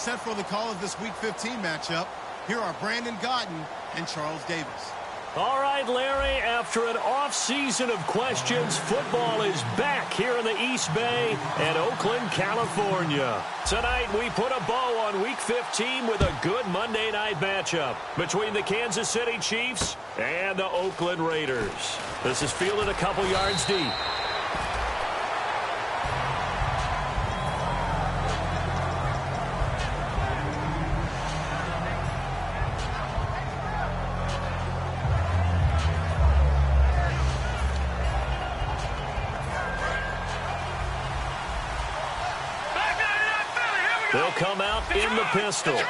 Set for the call of this Week 15 matchup, here are Brandon Gaudin and Charles Davis. All right, Larry, after an off-season of questions, football is back here in the East Bay and Oakland, California. Tonight, we put a bow on Week 15 with a good Monday night matchup between the Kansas City Chiefs and the Oakland Raiders. This is fielded a couple yards deep. They'll come out in the pistol. And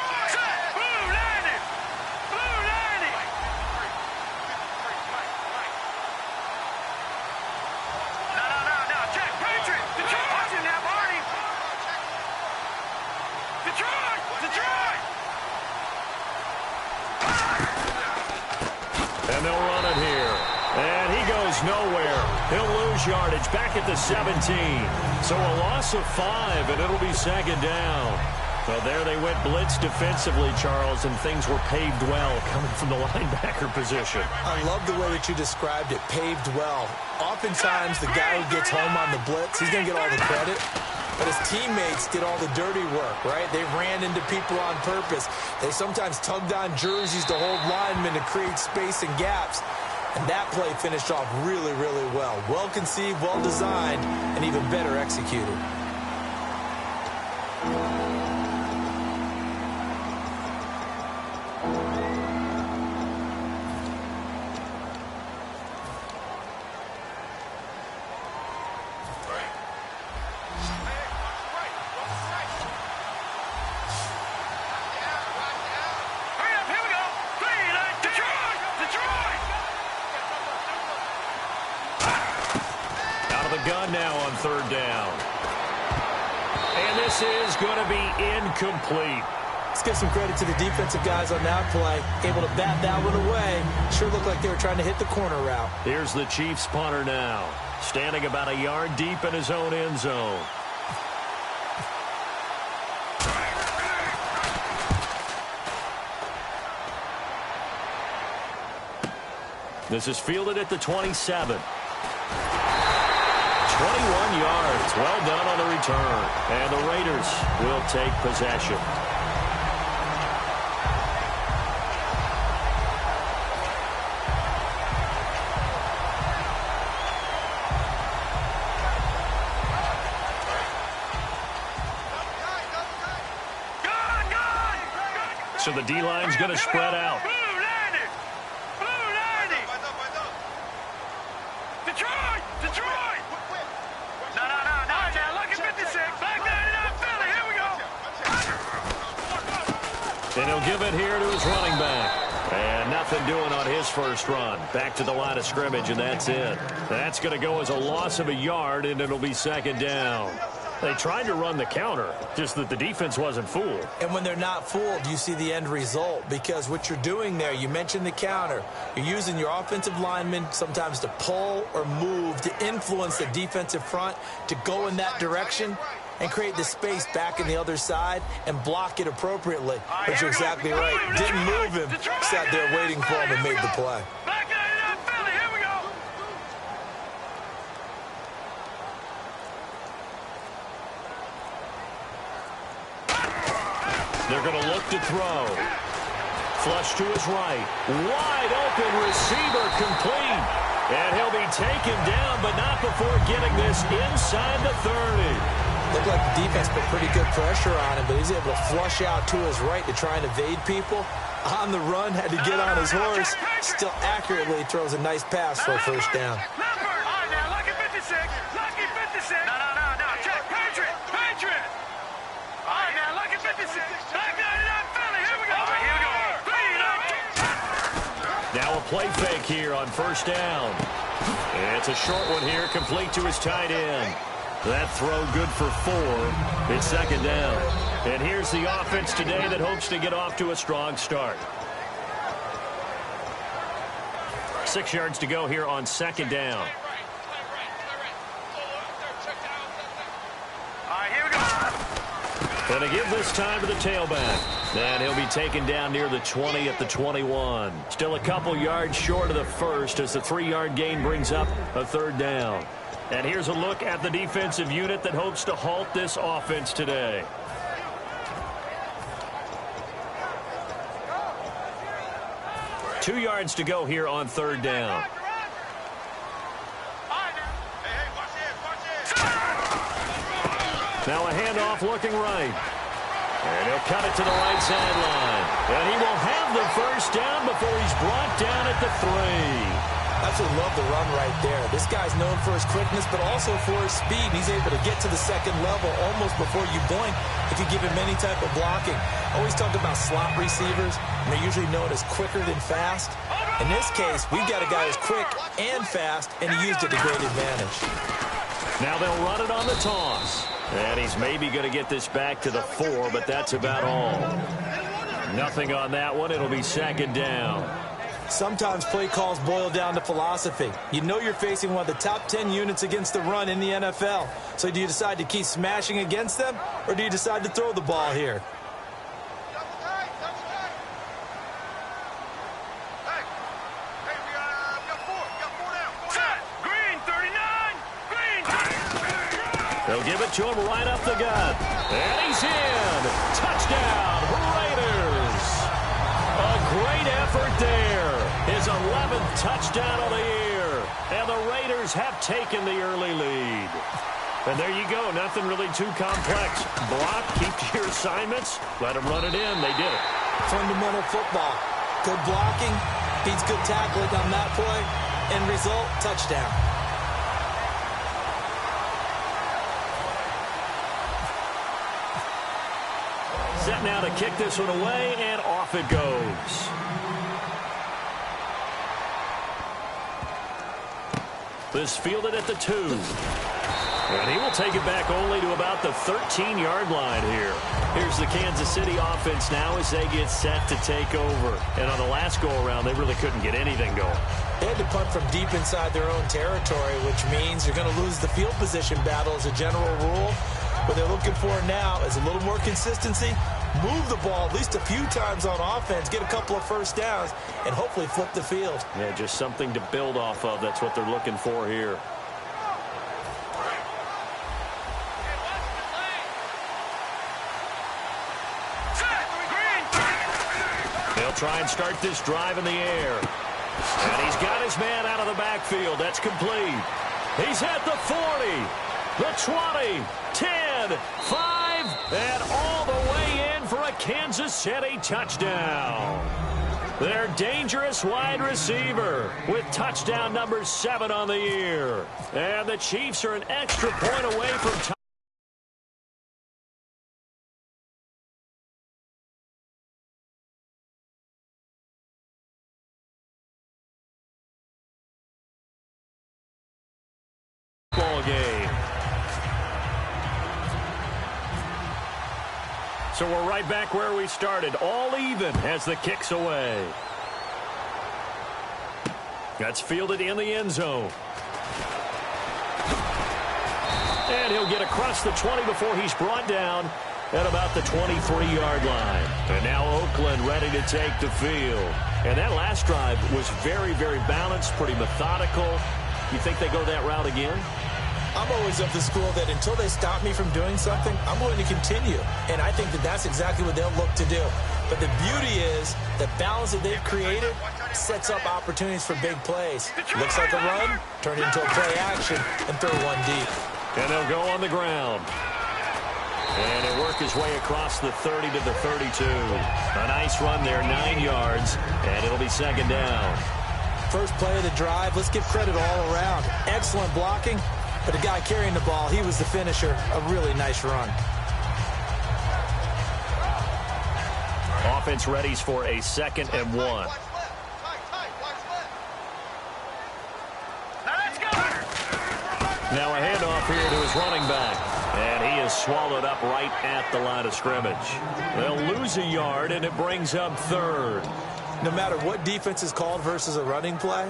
they'll run it here. And he goes nowhere. He'll lose yardage back at the 17. So a loss of 5, and it'll be second down. Well, there they went blitz defensively, Charles, and things were paved well coming from the linebacker position. I love the way that you described it, paved well. Oftentimes, the guy who gets home on the blitz, he's going to get all the credit. But his teammates did all the dirty work, right? They ran into people on purpose. They sometimes tugged on jerseys to hold linemen to create space and gaps. And that play finished off really, really well. Well conceived, well designed, and even better executed. Gun now on third down. And this is going to be incomplete. Let's give some credit to the defensive guys on that play. Able to bat that one away. Sure looked like they were trying to hit the corner route. Here's the Chiefs punter now. Standing about a yard deep in his own end zone. This is fielded at the 27. 21 yards. Well done on the return. And the Raiders will take possession. So the D-line's going to spread out. And he'll give it here to his running back. And nothing doing on his first run. Back to the line of scrimmage, and that's it. That's going to go as a loss of a yard, and it'll be second down. They tried to run the counter, just that the defense wasn't fooled. And when they're not fooled, you see the end result. Because what you're doing there, you mentioned the counter. You're using your offensive linemen sometimes to pull or move to influence the defensive front to go in that direction and create the space back in the other side and block it appropriately. But you're exactly right. Didn't move him. Sat there waiting for him and made the play. They're going to look to throw. Flush to his right. Wide open receiver complete. And he'll be taken down, but not before getting this inside the 30. Looked like the defense put pretty good pressure on him, but he's able to flush out to his right to try and evade people. On the run, had to get on his horse. Still accurately throws a nice pass for a first down. Now a play fake here on first down. It's a short one here, complete to his tight end. That throw good for 4. It's second down. And here's the offense today that hopes to get off to a strong start. 6 yards to go here on second down. And to give this time to the tailback. And he'll be taken down near the 20 at the 21. Still a couple yards short of the first as the 3-yard gain brings up a third down. And here's a look at the defensive unit that hopes to halt this offense today. Two yards to go here on third down. Now a handoff looking right. And he'll cut it to the right sideline. And he will have the first down before he's brought down at the 3. Absolutely love the run right there. This guy's known for his quickness, but also for his speed. He's able to get to the second level almost before you blink if you give him any type of blocking. Always talk about slot receivers, and they're usually known as quicker than fast. In this case, we've got a guy who's quick and fast, and he used it to great advantage. Now they'll run it on the toss. And he's maybe going to get this back to the 4, but that's about all. Nothing on that one. It'll be second down. Sometimes play calls boil down to philosophy. You know you're facing one of the top 10 units against the run in the NFL. So do you decide to keep smashing against them, or do you decide to throw the ball here? They'll give it to him right up the gut. And he's in. Touchdown, Raiders. A great effort there. His 11th touchdown of the year. And the Raiders have taken the early lead. And there you go. Nothing really too complex. Block, keep to your assignments. Let them run it in. They did it. Fundamental football. Good blocking. Beats good tackling on that play. End result, touchdown. Set now to kick this one away, and off it goes. This fielded at the 2. And he will take it back only to about the 13-yard line here. Here's the Kansas City offense now as they get set to take over. And on the last go-around, they really couldn't get anything going. They had to punt from deep inside their own territory, which means you're going to lose the field position battle as a general rule. What they're looking for now is a little more consistency, move the ball at least a few times on offense, get a couple of first downs, and hopefully flip the field. Yeah, just something to build off of. That's what they're looking for here. They'll try and start this drive in the air. And he's got his man out of the backfield. That's complete. He's at the 40, the 20, 10, 5, and all the way in for a Kansas City touchdown. Their dangerous wide receiver with touchdown number 7 on the year. And the Chiefs are an extra point away from time. Game. So we're right back where we started, all even as the kick's away. That's fielded in the end zone. And he'll get across the 20 before he's brought down at about the 23-yard line. And now Oakland ready to take the field. And that last drive was very, very balanced, pretty methodical. You think they go that route again? I'm always of the school that until they stop me from doing something, I'm going to continue. And I think that that's exactly what they'll look to do. But the beauty is the balance that they've created sets up opportunities for big plays. Looks like a run, turned into a play action, and throw one deep. And they'll go on the ground. And he'll work his way across the 30 to the 32. A nice run there, 9 yards, and it'll be second down. First play of the drive, let's give credit all around. Excellent blocking. But the guy carrying the ball, he was the finisher. A really nice run. Offense readies for a 2nd and 1. Now a handoff here to his running back. And he is swallowed up right at the line of scrimmage. They'll lose a yard, and it brings up 3rd. No matter what defense is called versus a running play,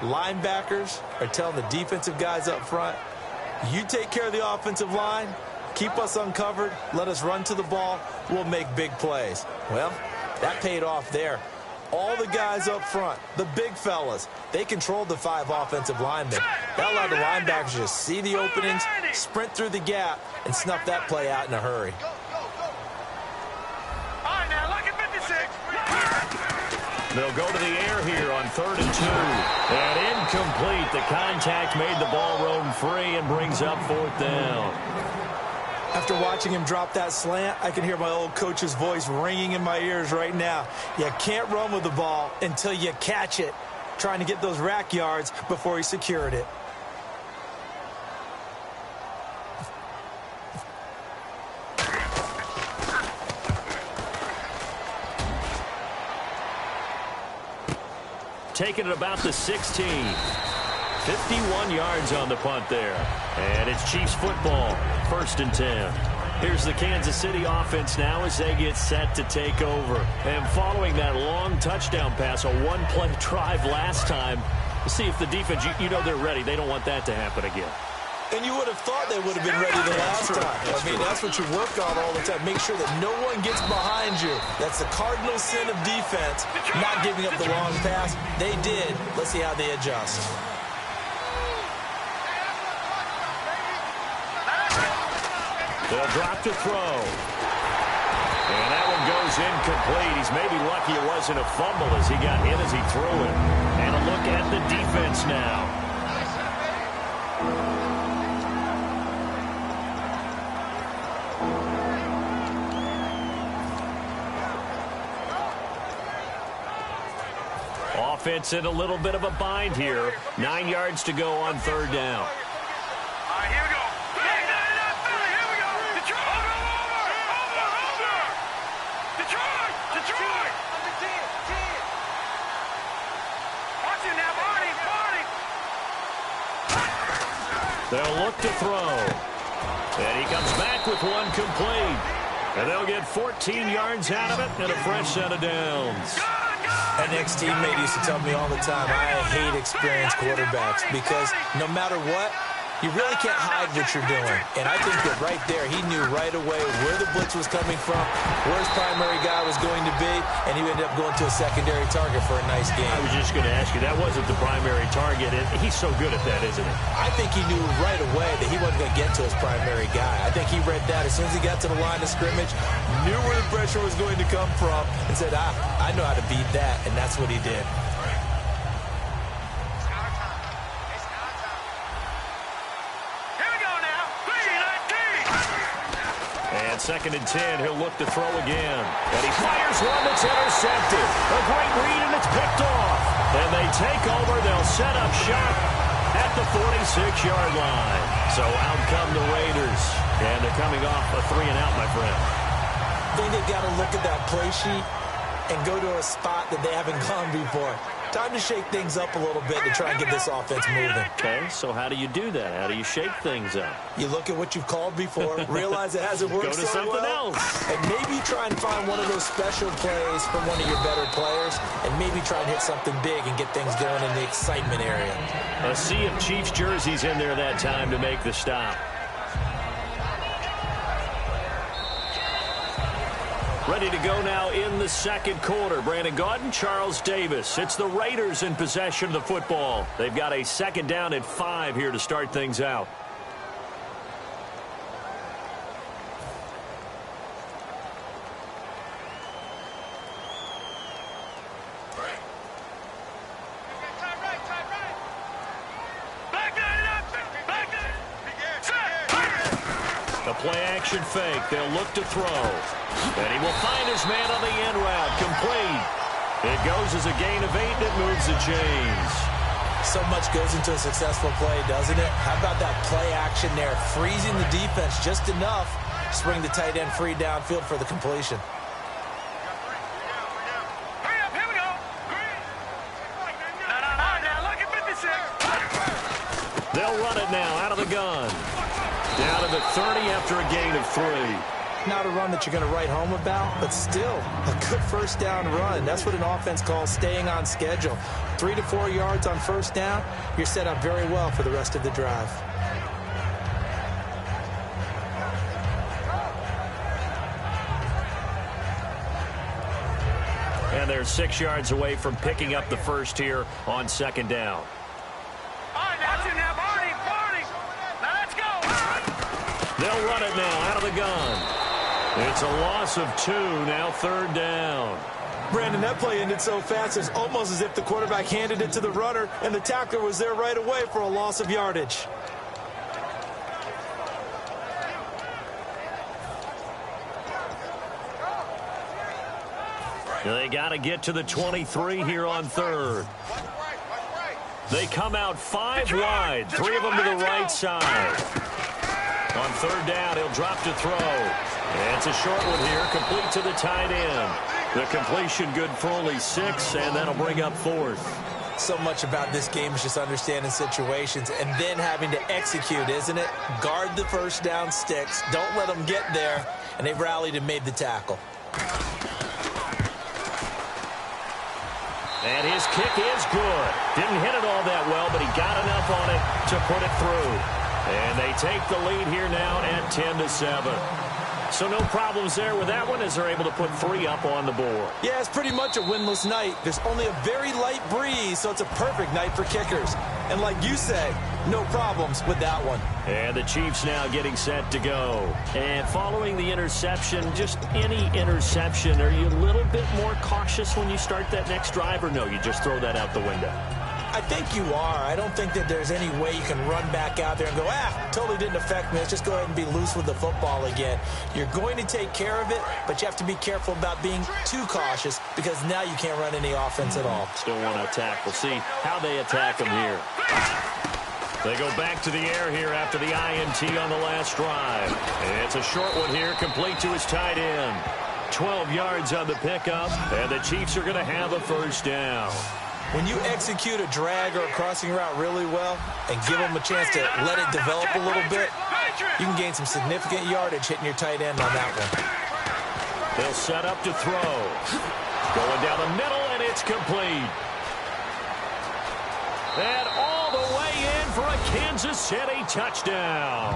linebackers are telling the defensive guys up front, you take care of the offensive line, Keep us uncovered, let us run to the ball, we'll make big plays. Well, that paid off there. All the guys up front, the big fellas, they controlled the 5 offensive linemen. That allowed the linebackers to just see the openings, sprint through the gap, and snuff that play out in a hurry. They'll go to the air here on 3rd and 2. And incomplete. The contact made the ball roam free and brings up 4th down. After watching him drop that slant, I can hear my old coach's voice ringing in my ears right now. You can't run with the ball until you catch it. Trying to get those rack yards before he secured it. Taking it about the 16. 51 yards on the punt there. And it's Chiefs football, 1st and 10. Here's the Kansas City offense now as they get set to take over. And following that long touchdown pass, a one-play drive last time, see if the defense, you know they're ready. They don't want that to happen again. And you would have thought they would have been ready the last time. I mean, that's what you work on all the time. Make sure that no one gets behind you. That's the cardinal sin of defense, not giving up the long pass. They did. Let's see how they adjust. They'll drop to throw. And that one goes incomplete. He's maybe lucky it wasn't a fumble as he got hit as he threw it. And a look at the defense now. Offense in a little bit of a bind here. 9 yards to go on 3rd down. Here we go. Here we go. Detroit. Watch it now, Barney. They'll look to throw. And he comes back with one complete. And they'll get 14 yards out of it and a fresh set of downs. An ex-teammate used to tell me all the time, I hate experienced quarterbacks because no matter what, you really can't hide what you're doing. And I think that right there, he knew right away where the blitz was coming from, where his primary guy was going to be, and he ended up going to a secondary target for a nice game. I was just going to ask you, that wasn't the primary target, and he's so good at that, isn't he? I think he knew right away that he wasn't going to get to his primary guy. I think he read that as soon as he got to the line of scrimmage, knew where the pressure was going to come from, and said, I know how to beat that, and that's what he did. And 2nd and 10, he'll look to throw again. And he fires one that's intercepted. A great read, and it's picked off. And they take over. They'll set up shop at the 46-yard line. So out come the Raiders. And they're coming off a 3-and-out, my friend. I think they've got to look at that play sheet and go to a spot that they haven't gone before. Time to shake things up a little bit to try and get this offense moving. Okay, so how do you do that? How do you shake things up? You look at what you've called before, realize it hasn't worked Go to something else. and maybe try and find one of those special plays from one of your better players, and maybe try and hit something big and get things going in the excitement area. A sea of Chiefs jerseys in there that time to make the stop. Ready to go now in the 2nd quarter. Brandon Gaudin, Charles Davis. It's the Raiders in possession of the football. They've got a 2nd down at 5 here to start things out. The play-action fake. They'll look to throw. And he will find his man on the end route. Complete. It goes as a gain of 8, and it moves the chains. So much goes into a successful play, doesn't it? How about that play action there? Freezing the defense just enough to bring the tight end free downfield for the completion. Hurry up, here we go. Now look at 56. They'll run it now out of the gun. Down to the 30 after a gain of 3. Not a run that you're going to write home about, but still a good 1st down run. That's what an offense calls staying on schedule. 3 to 4 yards on 1st down, you're set up very well for the rest of the drive. And they're 6 yards away from picking up the first here on second down. They'll run it now out of the gun. It's a loss of 2, now third down. Brandon, that play ended so fast, it's almost as if the quarterback handed it to the runner, and the tackler was there right away for a loss of yardage. They got to get to the 23 here on third. They come out 5 wide, 3 of them to the right side. On third down, he'll drop to throw. And it's a short one here, complete to the tight end. The completion good for only 6, and that'll bring up fourth. So much about this game is just understanding situations and then having to execute, isn't it? Guard the first down sticks. Don't let them get there. And they've rallied and made the tackle. And his kick is good. Didn't hit it all that well, but he got enough on it to put it through. And they take the lead here now at 10-7. So no problems there with that one as they're able to put 3 up on the board. Yeah, it's pretty much a winless night. There's only a very light breeze, so it's a perfect night for kickers. And like you say, no problems with that one. And the Chiefs now getting set to go. And following the interception, just any interception, are you a little bit more cautious when you start that next drive, or no, you just throw that out the window? I think you are. I don't think that there's any way you can run back out there and go, totally didn't affect me. Let's just go ahead and be loose with the football again. You're going to take care of it, but you have to be careful about being too cautious because now you can't run any offense at all. Still want to attack. We'll see how they attack them here. They go back to the air here after the INT on the last drive. And it's a short one here, complete to his tight end. 12 yards on the pickup, and the Chiefs are going to have a first down. When you execute a drag or a crossing route really well and give them a chance to let it develop a little bit, you can gain some significant yardage hitting your tight end on that one. They'll set up to throw. Going down the middle, and it's complete. And all the way in for a Kansas City touchdown.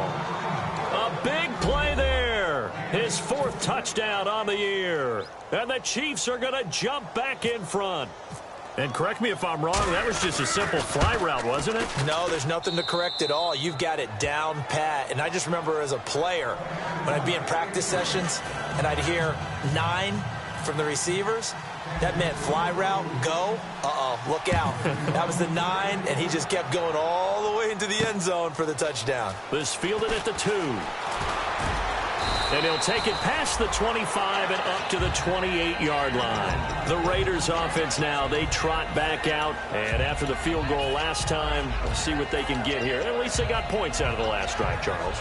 A big play there. His 4th touchdown on the year. And the Chiefs are going to jump back in front. And correct me if I'm wrong, that was just a simple fly route, wasn't it? No, there's nothing to correct at all. You've got it down pat. And I just remember as a player, when I'd be in practice sessions and I'd hear 9 from the receivers, that meant fly route, go. Look out. That was the 9, and he just kept going all the way into the end zone for the touchdown. This fielded at the 2. And he'll take it past the 25 and up to the 28-yard line. The Raiders offense now, they trot back out. And after the field goal last time, we'll see what they can get here. At least they got points out of the last drive, Charles.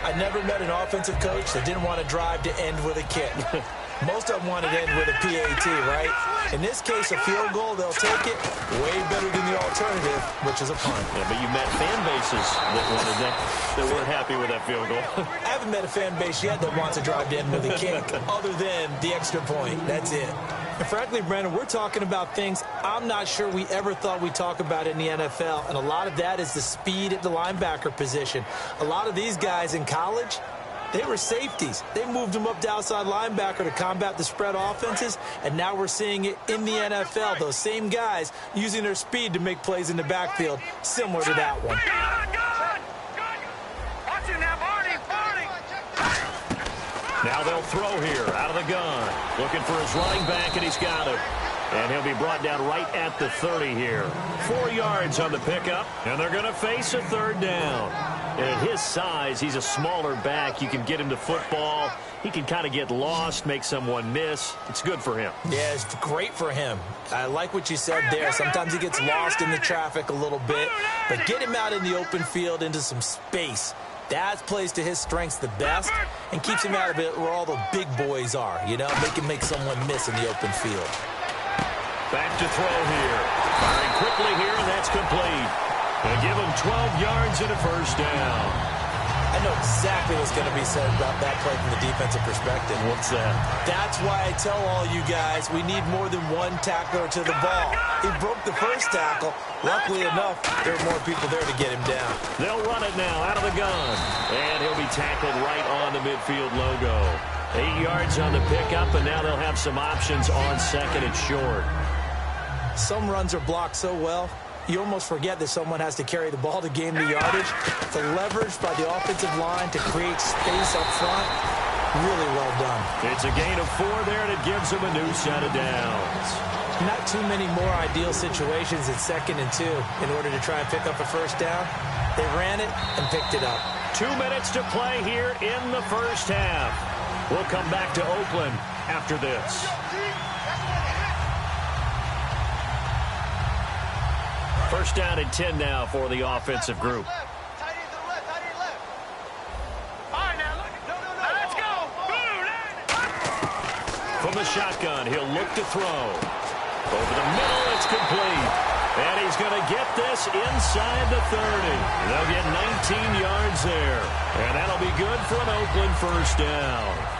I never met an offensive coach that didn't want to drive to end with a kick. Most of them want to end with a PAT, right? In this case, a field goal, they'll take it way better than the alternative, which is a punt. Yeah, but you met fan bases that wanted that, that weren't happy with that field goal. I haven't met a fan base yet that wants to drive to end with a kick, other than the extra point. That's it. And frankly, Brandon, we're talking about things I'm not sure we ever thought we'd talk about in the NFL, and a lot of that is the speed at the linebacker position. A lot of these guys in college, they were safeties. They moved them up to outside linebacker to combat the spread offenses, and now we're seeing it in the NFL. Those same guys using their speed to make plays in the backfield, similar to that one. Now they'll throw here out of the gun. Looking for his running back, and he's got it. And he'll be brought down right at the 30 here. 4 yards on the pickup, and they're going to face a third down. And at his size, he's a smaller back. You can get him to football. He can kind of get lost, make someone miss. It's good for him. Yeah, it's great for him. I like what you said there. Sometimes he gets lost in the traffic a little bit, but get him out in the open field into some space. That plays to his strengths the best and keeps him out of it where all the big boys are, you know, make someone miss in the open field. Back to throw here. Firing quickly here, and that's complete. They give him 12 yards and a first down. I know exactly what's going to be said about that play from the defensive perspective. What's that? That's why I tell all you guys we need more than one tackler to the ball. He broke the first tackle. Luckily enough, there are more people there to get him down. They'll run it now out of the gun. And he'll be tackled right on the midfield logo. 8 yards on the pickup, and now they'll have some options on second and short. Some runs are blocked so well, you almost forget that someone has to carry the ball to gain the yardage. The leverage by the offensive line to create space up front, really well done. It's a gain of 4 there, and it gives them a new set of downs. Not too many more ideal situations at 2nd and 2 in order to try and pick up a first down. They ran it and picked it up. 2 minutes to play here in the first half. We'll come back to Oakland after this. First down and 10 now for the offensive group. From the shotgun, he'll look to throw. Over the middle, it's complete. And he's going to get this inside the 30. They'll get 19 yards there. And that'll be good for an Oakland first down.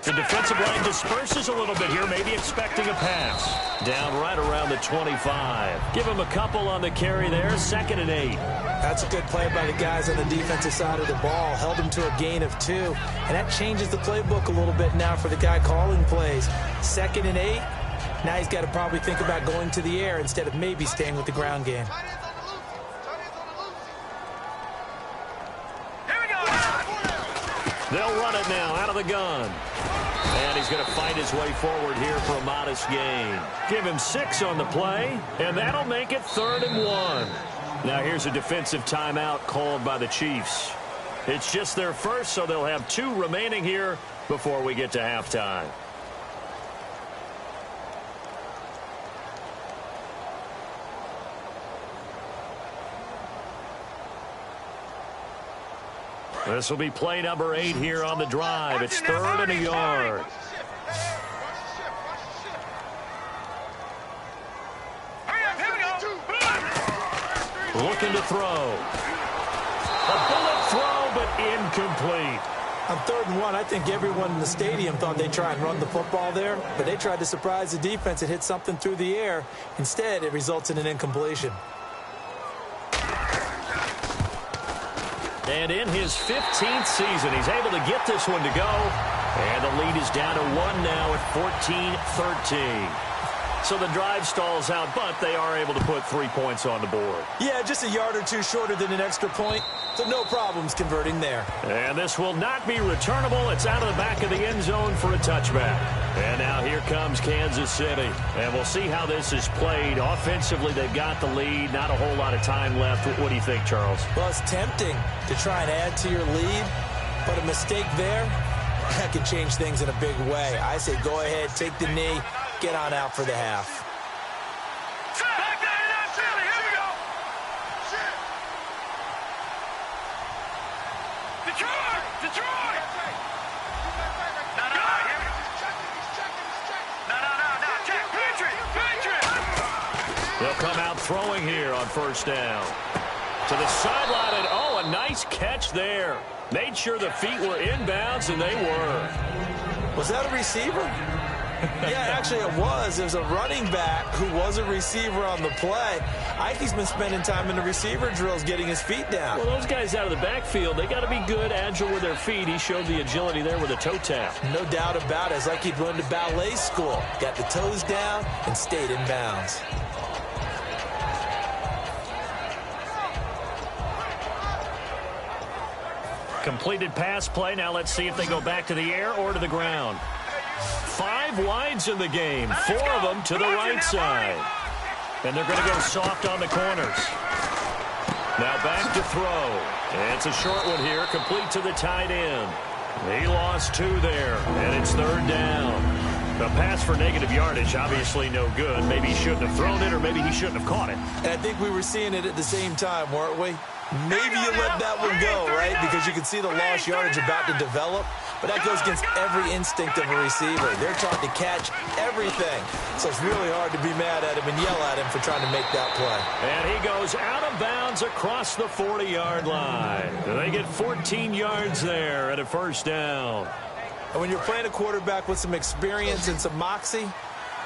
The defensive line disperses a little bit here, maybe expecting a pass. Down right around the 25. Give him a couple on the carry there, 2nd and 8. That's a good play by the guys on the defensive side of the ball. Held him to a gain of 2. And that changes the playbook a little bit now for the guy calling plays. 2nd and 8. Now he's got to probably think about going to the air instead of maybe staying with the ground game. They'll run it now out of the gun. And he's going to fight his way forward here for a modest gain. Give him 6 on the play, and that'll make it 3rd and 1. Now here's a defensive timeout called by the Chiefs. It's just their first, so they'll have 2 remaining here before we get to halftime. This will be play number 8 here on the drive. It's 3rd and a yard. Looking to throw. A bullet throw, but incomplete. On 3rd and 1, I think everyone in the stadium thought they'd try and run the football there, but they tried to surprise the defense and hit something through the air. Instead, it results in an incompletion. And in his 15th season, he's able to get this one to go. And the lead is down to 1 now at 14-13. So the drive stalls out, but they are able to put 3 points on the board. Yeah, just a yard or 2 shorter than an extra point, so no problems converting there. And this will not be returnable. It's out of the back of the end zone for a touchback. And now here comes Kansas City. And we'll see how this is played. Offensively, they've got the lead. Not a whole lot of time left. What do you think, Charles? Well, it's tempting to try and add to your lead, but a mistake there, that could change things in a big way. I say go ahead, take the knee, get on out for the half. They'll come out throwing here on first down. To the sideline, and oh, a nice catch there. Made sure the feet were inbounds, and they were. Was that a receiver? Yeah, actually it was. It was a running back who was a receiver on the play. Ikey's been spending time in the receiver drills getting his feet down. Well, those guys out of the backfield, they got to be good, agile with their feet. He showed the agility there with a toe tap. No doubt about it. It's like he'd run to ballet school. Got the toes down and stayed in bounds. Completed pass play. Now let's see if they go back to the air or to the ground. 5 wides in the game. 4 of them to the right side. And they're going to go soft on the corners. Now back to throw. And it's a short one here, complete to the tight end. He lost 2 there, and it's 3rd down. The pass for negative yardage, obviously no good. Maybe he shouldn't have thrown it, or maybe he shouldn't have caught it. And I think we were seeing it at the same time, weren't we? Maybe you let that one go, right? Because you can see the lost yardage about to develop. but that goes against every instinct of a receiver. They're taught to catch everything, so it's really hard to be mad at him and yell at him for trying to make that play. And he goes out of bounds across the 40-yard line. They get 14 yards there at a first down. And when you're playing a quarterback with some experience and some moxie,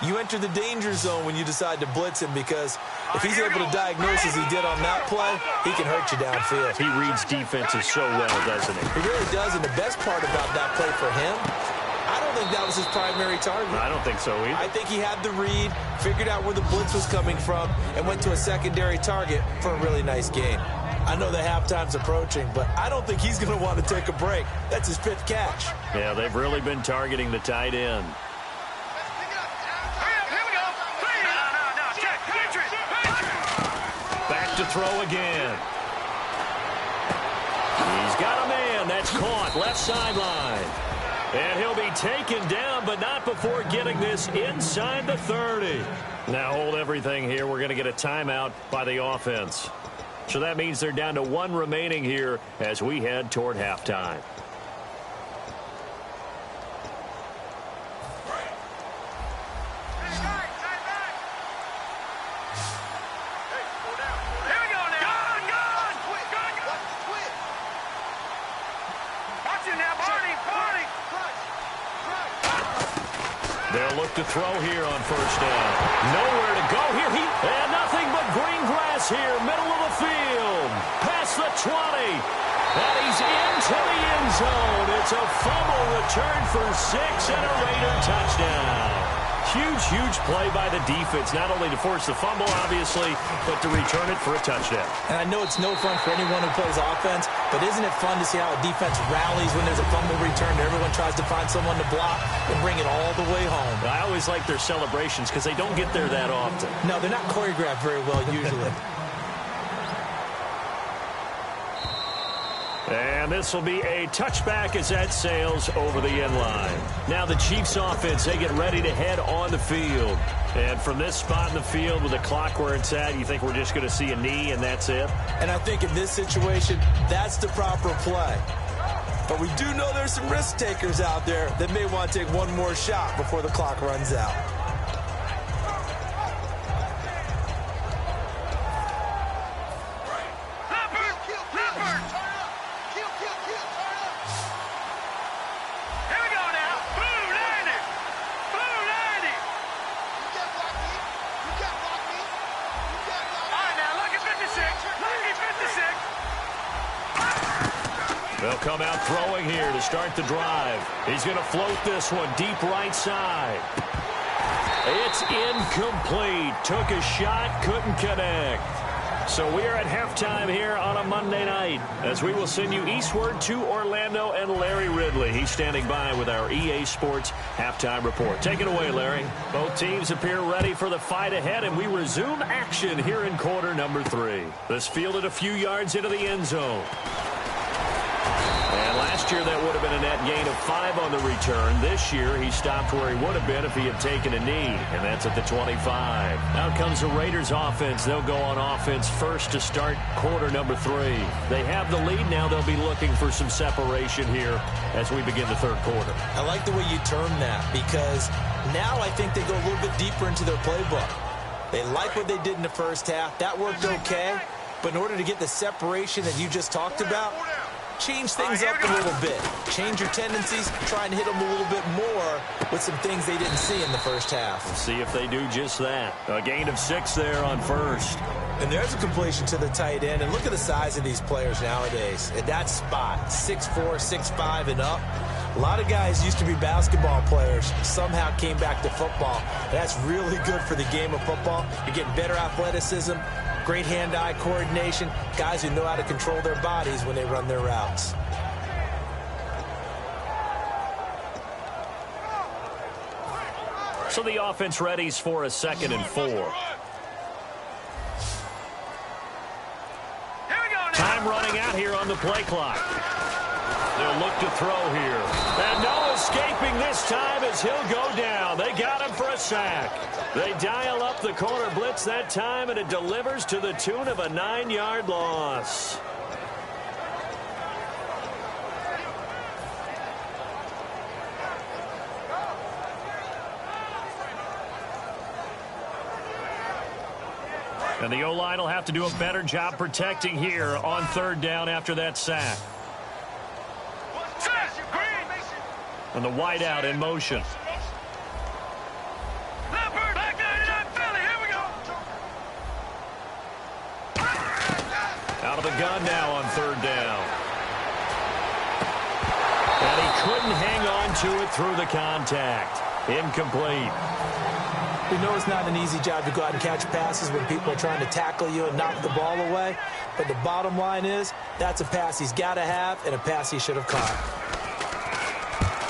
you enter the danger zone when you decide to blitz him, because if he's able to diagnose as he did on that play, he can hurt you downfield. He reads defenses so well, doesn't he? He really does, and the best part about that play for him, I don't think that was his primary target. I don't think so either. I think he had the read, figured out where the blitz was coming from, and went to a secondary target for a really nice gain. I know that halftime's approaching, but I don't think he's going to want to take a break. That's his 5th catch. Yeah, they've really been targeting the tight end. Back to throw again. He's got a man. That's caught. Left sideline. And he'll be taken down, but not before getting this inside the 30. Now hold everything here. We're going to get a timeout by the offense. So that means they're down to 1 remaining here as we head toward halftime. They'll look to throw here on first down. Nowhere to go here. And nothing but green grass here, middle of the field. Past the 20. And he's into the end zone. It's a fumble return for 6 and a Raider touchdown. Huge, huge play by the defense, not only to force the fumble, obviously, but to return it for a touchdown. And I know it's no fun for anyone who plays offense, but isn't it fun to see how a defense rallies when there's a fumble return and everyone tries to find someone to block and bring it all the way home? I always like their celebrations because they don't get there that often. No, they're not choreographed very well usually. And this will be a touchback as that sails over the end line. Now the Chiefs offense, they get ready to head on the field. And from this spot in the field with the clock where it's at, you think we're just going to see a knee and that's it? And I think in this situation, that's the proper play. But we do know there's some risk takers out there that may want to take one more shot before the clock runs out. They'll come out throwing here to start the drive. He's going to float this one deep right side. It's incomplete. Took a shot, couldn't connect. So we are at halftime here on a Monday night as we will send you eastward to Orlando and Larry Ridley. He's standing by with our EA Sports halftime report. Take it away, Larry. Both teams appear ready for the fight ahead, and we resume action here in quarter number 3. This fielded a few yards into the end zone. And last year that would have been a net gain of 5 on the return. This year he stopped where he would have been if he had taken a knee, and that's at the 25. Out comes the Raiders offense. They'll go on offense first to start quarter number 3. They have the lead now. They'll be looking for some separation here as we begin the third quarter. I like the way you term that, because now I think they go a little bit deeper into their playbook. They like what they did in the first half. That worked okay, but in order to get the separation that you just talked about, change things up a little bit. Change your tendencies, try and hit them a little bit more with some things they didn't see in the first half. We'll see if they do just that. A gain of 6 there on first. And there's a completion to the tight end. And look at the size of these players nowadays. At that spot, 6'4", 6'5", and up. A lot of guys used to be basketball players, somehow came back to football. That's really good for the game of football. You're getting better athleticism, great hand-eye coordination, guys who know how to control their bodies when they run their routes. So the offense readies for a 2nd and 4. Time running out here on the play clock. They'll look to throw here. And no escaping this time as he'll go down. They got him for a sack. They dial up the corner blitz that time, and it delivers to the tune of a 9-yard loss. And the O-line will have to do a better job protecting here on third down after that sack. And the wideout in motion. Out of the gun now on third down. And he couldn't hang on to it through the contact. Incomplete. We know it's not an easy job to go out and catch passes when people are trying to tackle you and knock the ball away. But the bottom line is, that's a pass he's got to have and a pass he should have caught.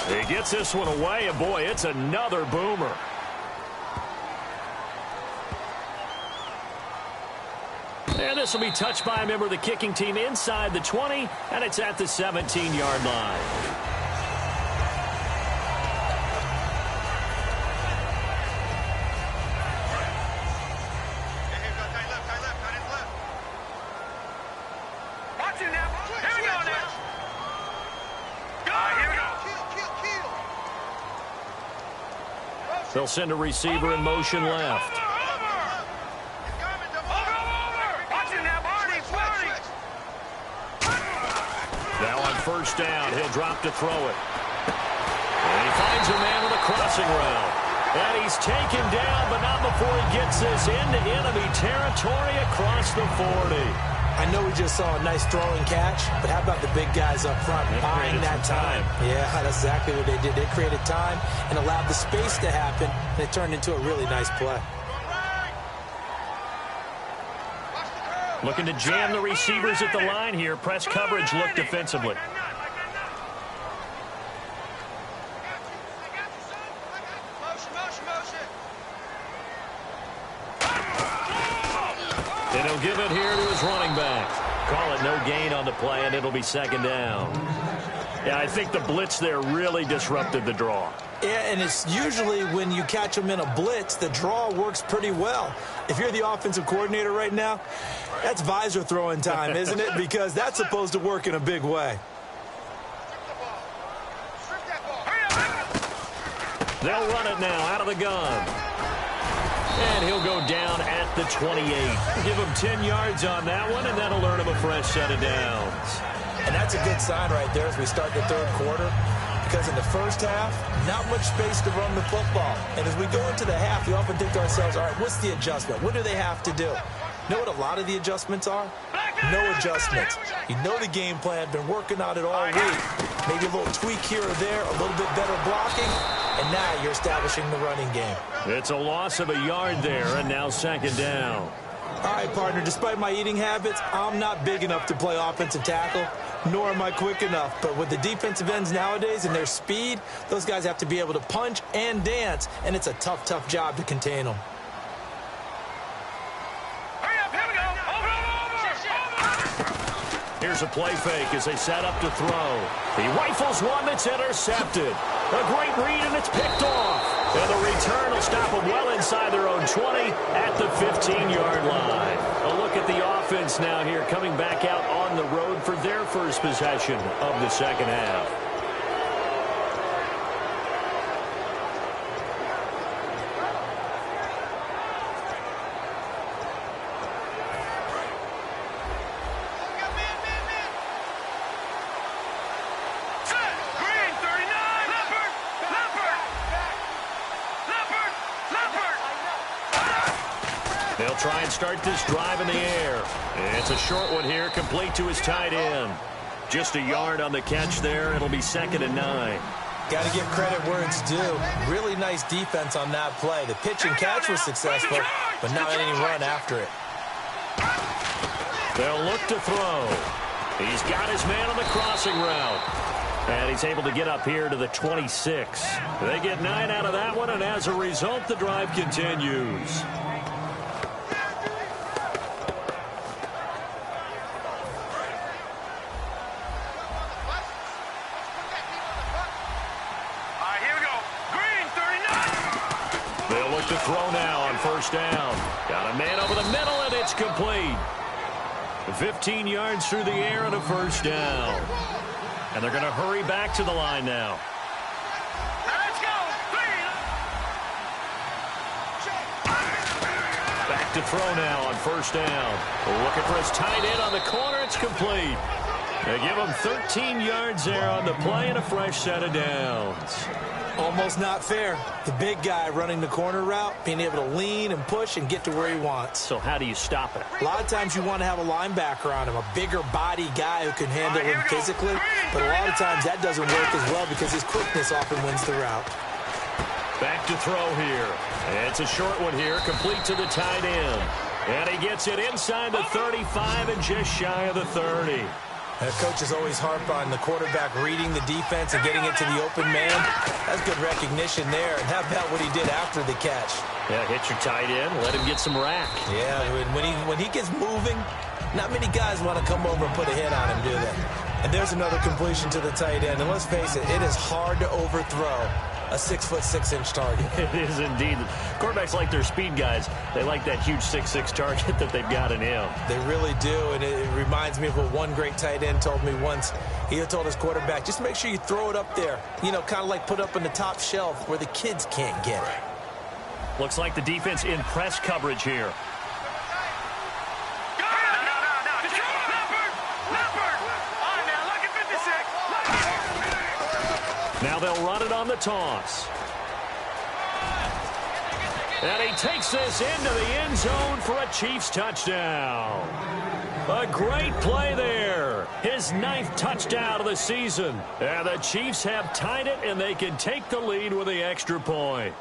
He gets this one away, and boy, it's another boomer. And this will be touched by a member of the kicking team inside the 20, and it's at the 17-yard line. They'll send a receiver in motion left. Now on first down, he'll drop to throw it. And he finds a man with a crossing route. And he's taken down, but not before he gets this into enemy territory across the 40. I know we just saw a nice throwing catch, but how about the big guys up front buying that time? Yeah, that's exactly what they did. They created time and allowed the space to happen, and it turned into a really nice play. Looking to jam the receivers at the line here. Press coverage look defensively. And he'll give it here to his running back. Call it no gain on the play, and it'll be second down. Yeah, I think the blitz there really disrupted the draw. Yeah, and it's usually when you catch them in a blitz, the draw works pretty well. If you're the offensive coordinator right now, that's visor throwing time, isn't it? Because that's supposed to work in a big way. They'll run it now out of the gun. And he'll go down at the 28. Give him 10 yards on that one, and that'll earn him a fresh set of downs. And that's a good sign right there as we start the third quarter. Because in the first half, not much space to run the football. And as we go into the half, we often think to ourselves, all right, what's the adjustment? What do they have to do? You know what a lot of the adjustments are? No adjustments. You know the game plan, been working on it all week. Maybe a little tweak here or there, a little bit better blocking, and now you're establishing the running game. It's a loss of a yard there, and now second down. All right, partner, despite my eating habits, I'm not big enough to play offensive tackle, nor am I quick enough. But with the defensive ends nowadays and their speed, those guys have to be able to punch and dance, and it's a tough, tough job to contain them. Here's a play fake as they set up to throw. He rifles one that's intercepted. A great read, and it's picked off. And the return will stop them well inside their own 20 at the 15-yard line. A look at the offense now here, coming back out on the road for their first possession of the second half. They'll try and start this drive in the air. It's a short one here, complete to his tight end. Just a yard on the catch there. It'll be 2nd and 9. Got to give credit where it's due. Really nice defense on that play. The pitch and catch was successful, but not any run after it. They'll look to throw. He's got his man on the crossing route. And he's able to get up here to the 26. They get 9 out of that one, and as a result, the drive continues. To throw now on first down. Got a man over the middle, and it's complete. 15 yards through the air and a first down. And they're going to hurry back to the line now. Back Back to throw now on first down. Looking for his tight end on the corner. It's complete. They give him 13 yards there on the play and a fresh set of downs. Almost not fair. The big guy running the corner route, being able to lean and push and get to where he wants. So how do you stop it? A lot of times you want to have a linebacker on him, a bigger body guy who can handle him physically. But a lot of times that doesn't work as well because his quickness often wins the route. Back to throw here. It's a short one here, complete to the tight end. And he gets it inside the 35 and just shy of the 30. Coaches always harp on the quarterback reading the defense and getting it to the open man. That's good recognition there. And how about what he did after the catch? Yeah, hit your tight end, let him get some rack. Yeah, when he gets moving, not many guys want to come over and put a hit on him, do they? And there's another completion to the tight end. And let's face it, it is hard to overthrow a 6'6" target. It is indeed. Quarterbacks like their speed guys. They like that huge 6'6" target that they've got in him. They really do, and it reminds me of what one great tight end told me once. He told his quarterback, just make sure you throw it up there. You know, kind of like put up on the top shelf where the kids can't get it. Looks like the defense in press coverage here. Now they'll run it on the toss. And he takes this into the end zone for a Chiefs touchdown. A great play there. His 9th touchdown of the season. And the Chiefs have tied it, and they can take the lead with the extra point.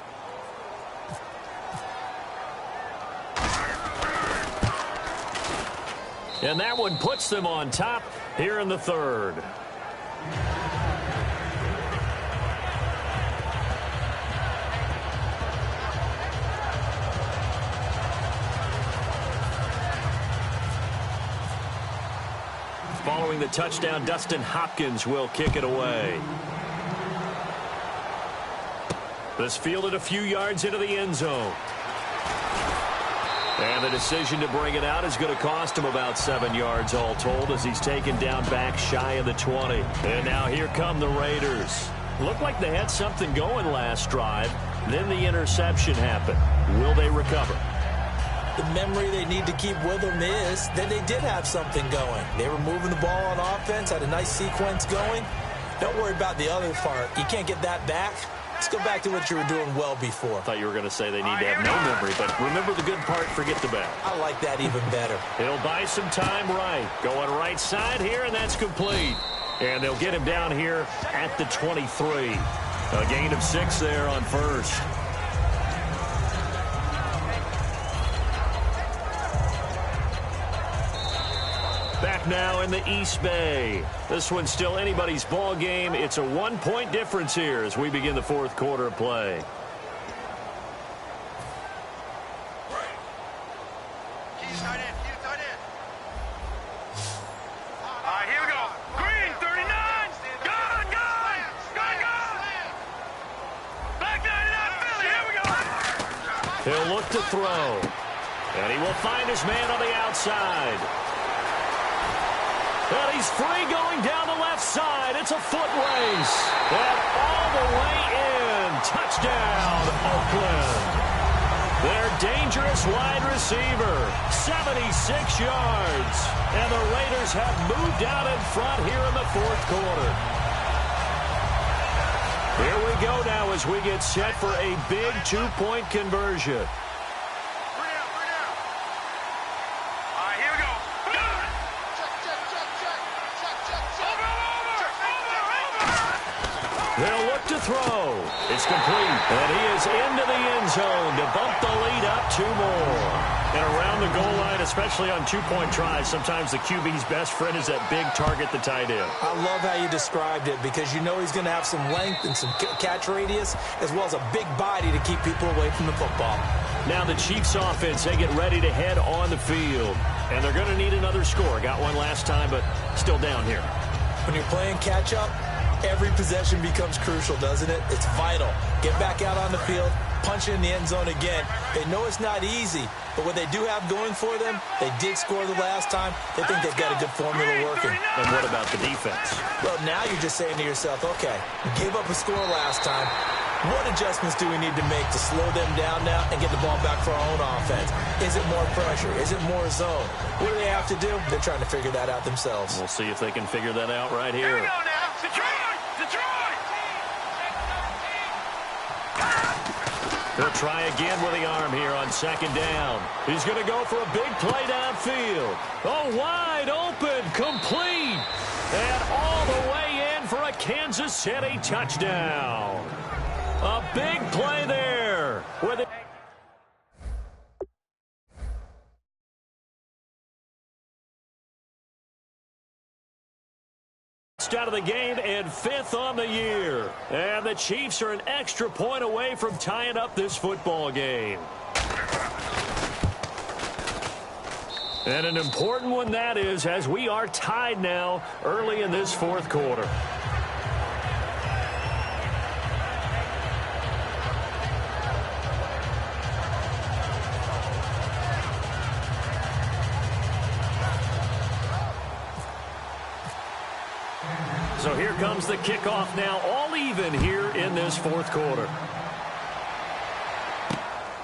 And that one puts them on top here in the 3rd. Following the touchdown, Dustin Hopkins will kick it away. This fielded a few yards into the end zone. And the decision to bring it out is going to cost him about 7 yards all told as he's taken down back shy of the 20. And now here come the Raiders. Looked like they had something going last drive. Then the interception happened. Will they recover? The memory they need to keep with them is that they did have something going. They were moving the ball on offense, had a nice sequence going. Don't worry about the other part. You can't get that back. Let's go back to what you were doing well before. I thought you were going to say they need to have no memory, but remember the good part, forget the bad. I like that even better. He'll buy some time right. Going right side here, and that's complete. And they'll get him down here at the 23. A gain of 6 there on first. Back now in the East Bay. This one's still anybody's ball game. It's a 1-point difference here as we begin the 4th quarter of play. Here we go. Green, 39. Gone. Black 99, Philly. Here we go. He'll look to throw. And he will find his man on the outside. And he's free going down the left side. It's a foot race. And all the way in. Touchdown, Oakland. Their dangerous wide receiver. 76 yards. And the Raiders have moved out in front here in the 4th quarter. Here we go now as we get set for a big 2-point conversion. They'll look to throw. It's complete. And he is into the end zone to bump the lead up 2 more. And around the goal line, especially on 2-point tries, sometimes the QB's best friend is that big target, the tight end. I love how you described it because you know he's going to have some length and some catch radius as well as a big body to keep people away from the football. Now the Chiefs offense, they get ready to head on the field. And they're going to need another score. Got one last time, but still down here. When you're playing catch-up, every possession becomes crucial, doesn't it? It's vital. Get back out on the field, punch it in the end zone again. They know it's not easy, but what they do have going for them, they did score the last time. They think they've got a good formula working. And what about the defense? Well, now you're just saying to yourself, okay, we gave up a score last time. What adjustments do we need to make to slow them down now and get the ball back for our own offense? Is it more pressure? Is it more zone? What do they have to do? They're trying to figure that out themselves. We'll see if they can figure that out right here. Here we go now. Detroit! Detroit! He'll try again with the arm here on second down. He's going to go for a big play downfield. Oh, wide open, complete. And all the way in for a Kansas City touchdown. A big play there. With it. Out of the game and 5th on the year. And the Chiefs are an extra point away from tying up this football game. And an important one that is, as we are tied now early in this 4th quarter. So here comes the kickoff now, all even here in this 4th quarter.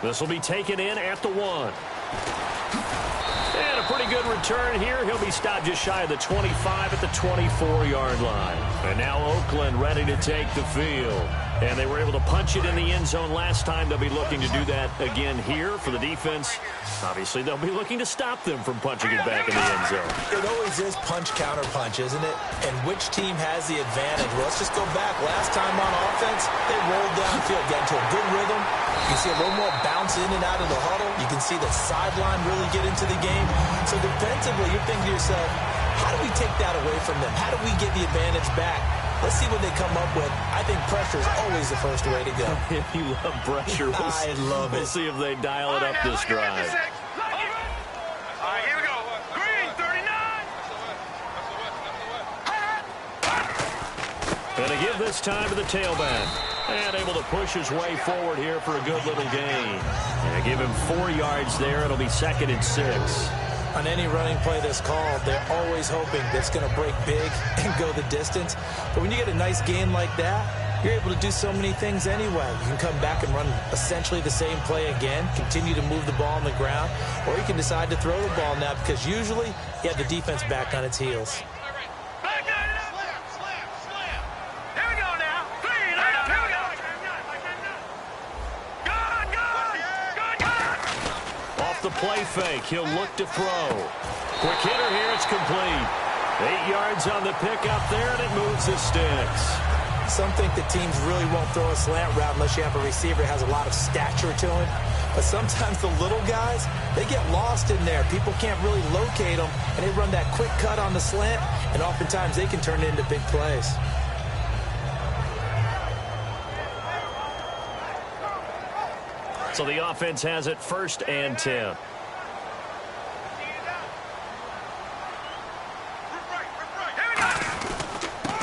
This will be taken in at the 1. And a pretty good return here. He'll be stopped just shy of the 25 at the 24-yard line. And now Oakland ready to take the field. And they were able to punch it in the end zone last time. They'll be looking to do that again here for the defense. Obviously, they'll be looking to stop them from punching it back in the end zone. It always is punch-counter-punch, isn't it? And which team has the advantage? Well, let's just go back. Last time on offense, they rolled downfield, got into a good rhythm. You can see a little more bounce in and out of the huddle. You can see the sideline really get into the game. So defensively, you're thinking to yourself, how do we take that away from them? How do we get the advantage back? Let's see what they come up with. I think pressure is always the first way to go. You love pressure. I love it. We'll see if they dial it up this drive. All right, here we go. Green, 39. And to give this time to the tailback. And able to push his way forward here for a good little gain. And give him 4 yards there. It'll be 2nd and 6. On any running play that's called, they're always hoping that it's going to break big and go the distance. But when you get a nice gain like that, you're able to do so many things anyway. You can come back and run essentially the same play again, continue to move the ball on the ground, or you can decide to throw the ball now because usually you have the defense back on its heels. The play fake. He'll look to throw. Quick hitter here. It's complete. 8 yards on the pickup there, and it moves the sticks. Some think that teams really won't throw a slant route unless you have a receiver that has a lot of stature to him. But sometimes the little guys, they get lost in there. People can't really locate them, and they run that quick cut on the slant, and oftentimes they can turn it into big plays. So the offense has it 1st and 10.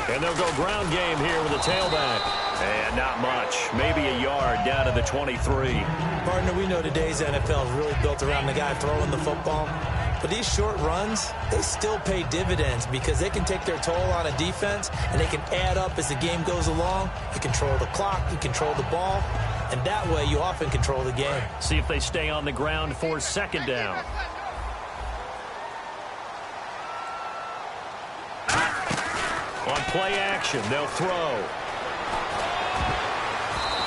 And they'll go ground game here with a tailback. And not much. Maybe a yard down to the 23. Partner, we know today's NFL is really built around the guy throwing the football. But these short runs, they still pay dividends because they can take their toll on a defense, and they can add up as the game goes along. You control the clock, you control the ball. And that way, you often control the game. See if they stay on the ground for 2nd down. On play action, they'll throw.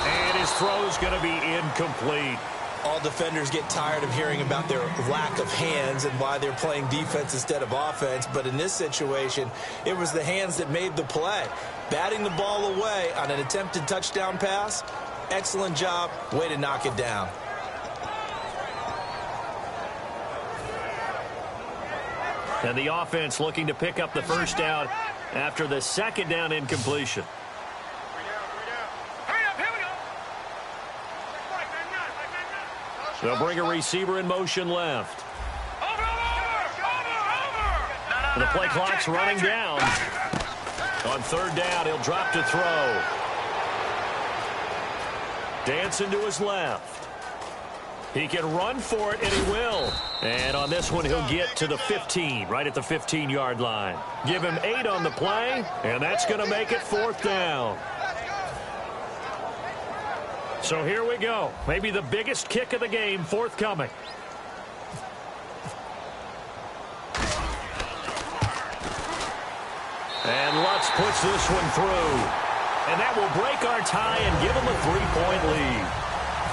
And his throw's going to be incomplete. All defenders get tired of hearing about their lack of hands and why they're playing defense instead of offense. But in this situation, it was the hands that made the play. Batting the ball away on an attempted touchdown pass. Excellent job. Way to knock it down. And the offense looking to pick up the 1st down after the 2nd down incompletion. They'll bring a receiver in motion left. And the play clock's running down. On 3rd down, he'll drop to throw. Dancing to his left. He can run for it, and he will. And on this one, he'll get to the 15, right at the 15-yard line. Give him 8 on the play, and that's going to make it 4th down. So here we go. Maybe the biggest kick of the game forthcoming. And Lutz puts this one through. And that will break our tie and give them a 3-point lead.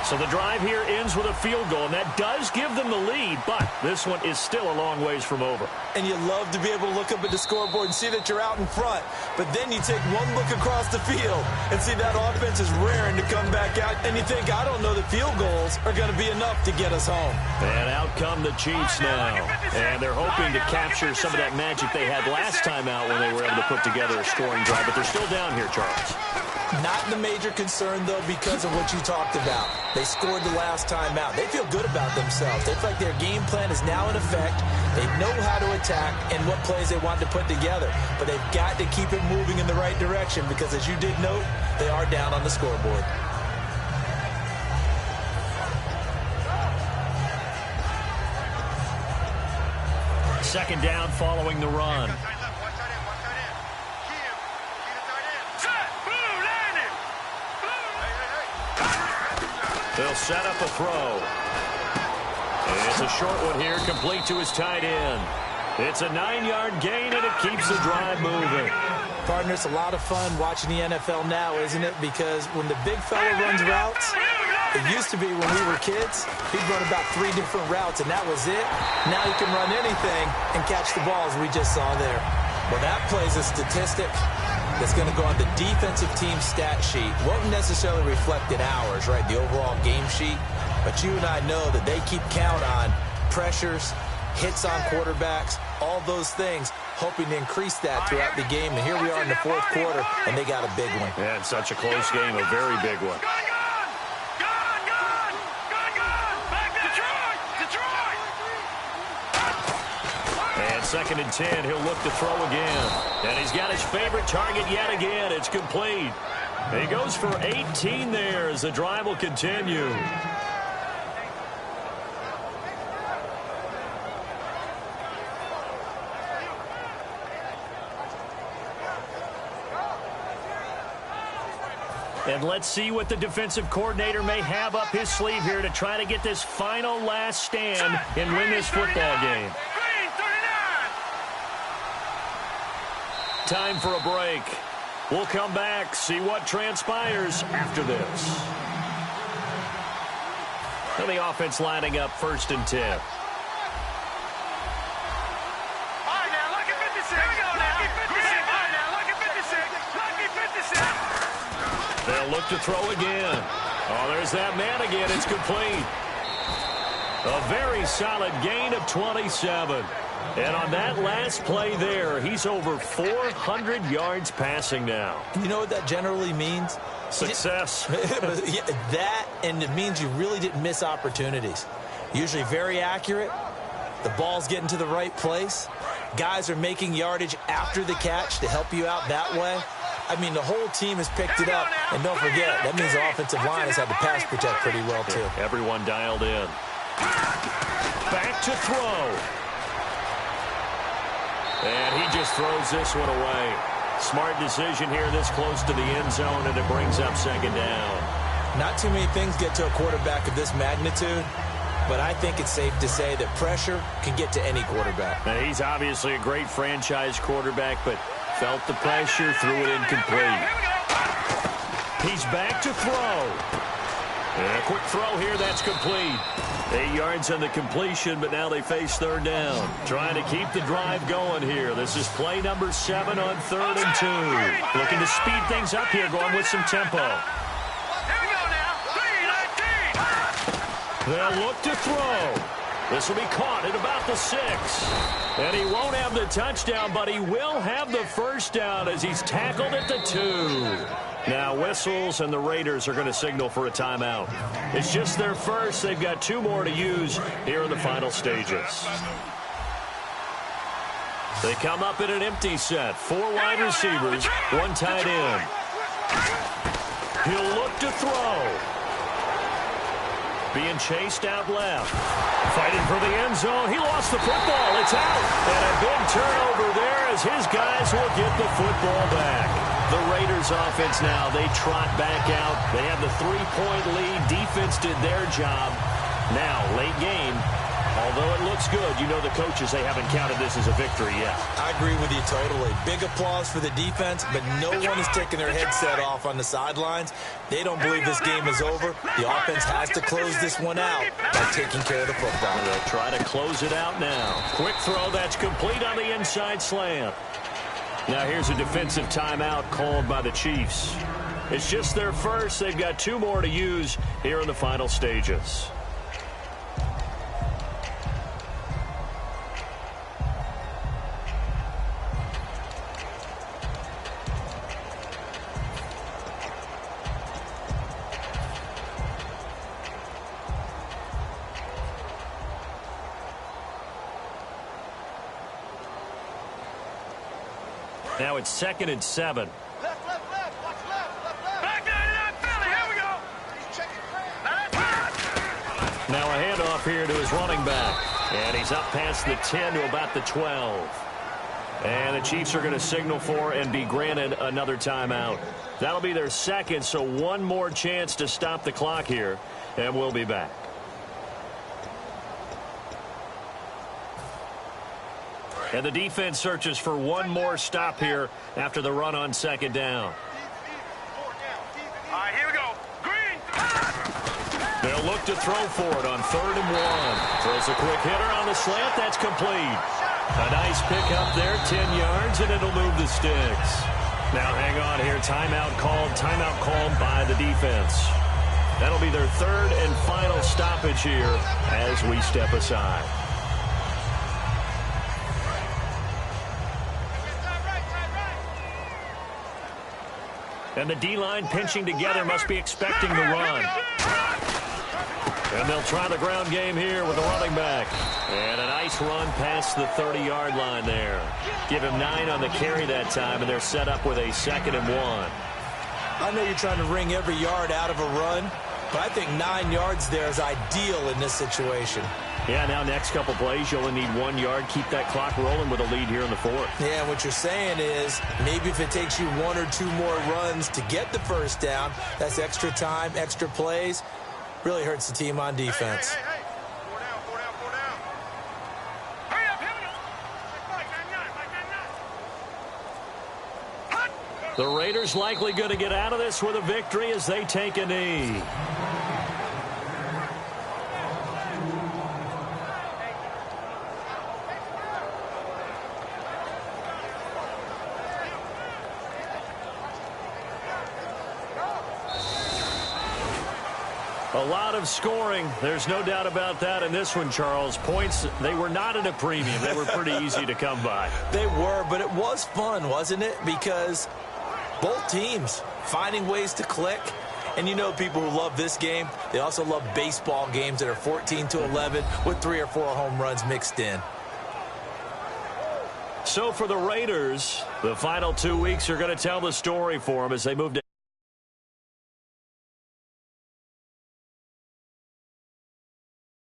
So the drive here ends with a field goal, and that does give them the lead, but this one is still a long ways from over. And you love to be able to look up at the scoreboard and see that you're out in front, but then you take one look across the field and see that offense is raring to come back out, and you think, I don't know that field goals are going to be enough to get us home. And out come the Chiefs now, and they're hoping to capture some of that magic they had last time out when they were able to put together a scoring drive, but they're still down here, Charles. Not the major concern, though, because of what you talked about. They scored the last time out. They feel good about themselves. They feel like their game plan is now in effect. They know how to attack and what plays they want to put together. But they've got to keep it moving in the right direction because, as you did note, they are down on the scoreboard. Second down following the run. They'll set up a throw. It's a short one here, complete to his tight end. It's a 9-yard gain, and it keeps the drive moving. Partner, it's a lot of fun watching the NFL now, isn't it? Because when the big fella runs routes, it used to be when we were kids, he'd run about 3 different routes, and that was it. Now he can run anything and catch the balls we just saw there. Well, that plays a statistic that's going to go on the defensive team stat sheet. Won't necessarily reflect in ours, right, the overall game sheet. But you and I know that they keep count on pressures, hits on quarterbacks, all those things, hoping to increase that throughout the game. And here we are in the fourth quarter, and they got a big one. Yeah, it's such a close game, a very big one. And 2nd and 10, he'll look to throw again. And he's got his favorite target yet again. It's complete. He goes for 18 there as the drive will continue. And let's see what the defensive coordinator may have up his sleeve here to try to get this final last stand and win this football game. Time for a break. We'll come back, see what transpires after this. And the offense lining up 1st and 10. They'll look to throw again. Oh, there's that man again. It's complete. A very solid gain of 27. And on that last play there, he's over 400 yards passing now. You know what that generally means? Success. That, and it means you really didn't miss opportunities. Usually very accurate. The ball's getting to the right place. Guys are making yardage after the catch to help you out that way. I mean, the whole team has picked it up. And don't forget, that means the offensive line has had to pass protect pretty well, too. Yeah, everyone dialed in. Back to throw. And he just throws this one away. Smart decision here this close to the end zone, and it brings up 2nd down. Not too many things get to a quarterback of this magnitude, but I think it's safe to say that pressure can get to any quarterback. Now, he's obviously a great franchise quarterback, but felt the pressure, threw it incomplete. He's back to throw. And a quick throw here, that's complete. 8 yards on the completion, but now they face 3rd down. Trying to keep the drive going here. This is play number 7 on 3rd and 2. Looking to speed things up here, going with some tempo. Here we go now. 3-19. They'll look to throw. This will be caught at about the 6. And he won't have the touchdown, but he will have the 1st down as he's tackled at the 2. Now whistles, and the Raiders are going to signal for a timeout. It's just their first. They've got 2 more to use here in the final stages. They come up in an empty set. 4 wide receivers, 1 tight end. He'll look to throw. Being chased out left. Fighting for the end zone. He lost the football. It's out. And a big turnover there as his guys will get the football back. The Raiders offense now, they trot back out. They have the 3-point lead. Defense did their job. Now, late game, although it looks good, you know the coaches, they haven't counted this as a victory yet. I agree with you totally. Big applause for the defense, but no one is taking their headset off on the sidelines. They don't believe this game is over. The offense has to close this one out by taking care of the football. They'll try to close it out now. Quick throw, that's complete on the inside slant. Now here's a defensive timeout called by the Chiefs. It's just their first. They've got 2 more to use here in the final stages. Now it's 2nd and 7. Left, watch left. Back down to that Philly, here we go. He's checking play. Now a handoff here to his running back. And he's up past the 10 to about the 12. And the Chiefs are going to signal for and be granted another timeout. That'll be their second, so one more chance to stop the clock here. And we'll be back. And the defense searches for one more stop here after the run on 2nd down. All right, here we go. Green. They'll look to throw for it on 3rd and 1. Throws a quick hitter on the slant. That's complete. A nice pick up there, 10 yards, and it'll move the sticks. Now hang on here. Timeout called by the defense. That'll be their 3rd and final stoppage here as we step aside. And the D-line pinching together, must be expecting the run. And they'll try the ground game here with the running back. And a nice run past the 30-yard line there. Give him 9 on the carry that time, and they're set up with a 2nd and 1. I know you're trying to wring every yard out of a run, but I think 9 yards there is ideal in this situation. Yeah, now next couple plays, you only need 1 yard. Keep that clock rolling with a lead here in the 4th. Yeah, what you're saying is maybe if it takes you 1 or 2 more runs to get the first down, that's extra time, extra plays. Really hurts the team on defense. Hey. 4 down. Hurry up, here we go. The Raiders likely going to get out of this with a victory as they take a knee. A lot of scoring. There's no doubt about that in this one, Charles. Points, they were not at a premium. They were pretty easy to come by. They were, but it was fun, wasn't it? Because both teams finding ways to click. And you know people who love this game, they also love baseball games that are 14-11 with 3 or 4 home runs mixed in. So for the Raiders, the final 2 weeks are going to tell the story for them as they move to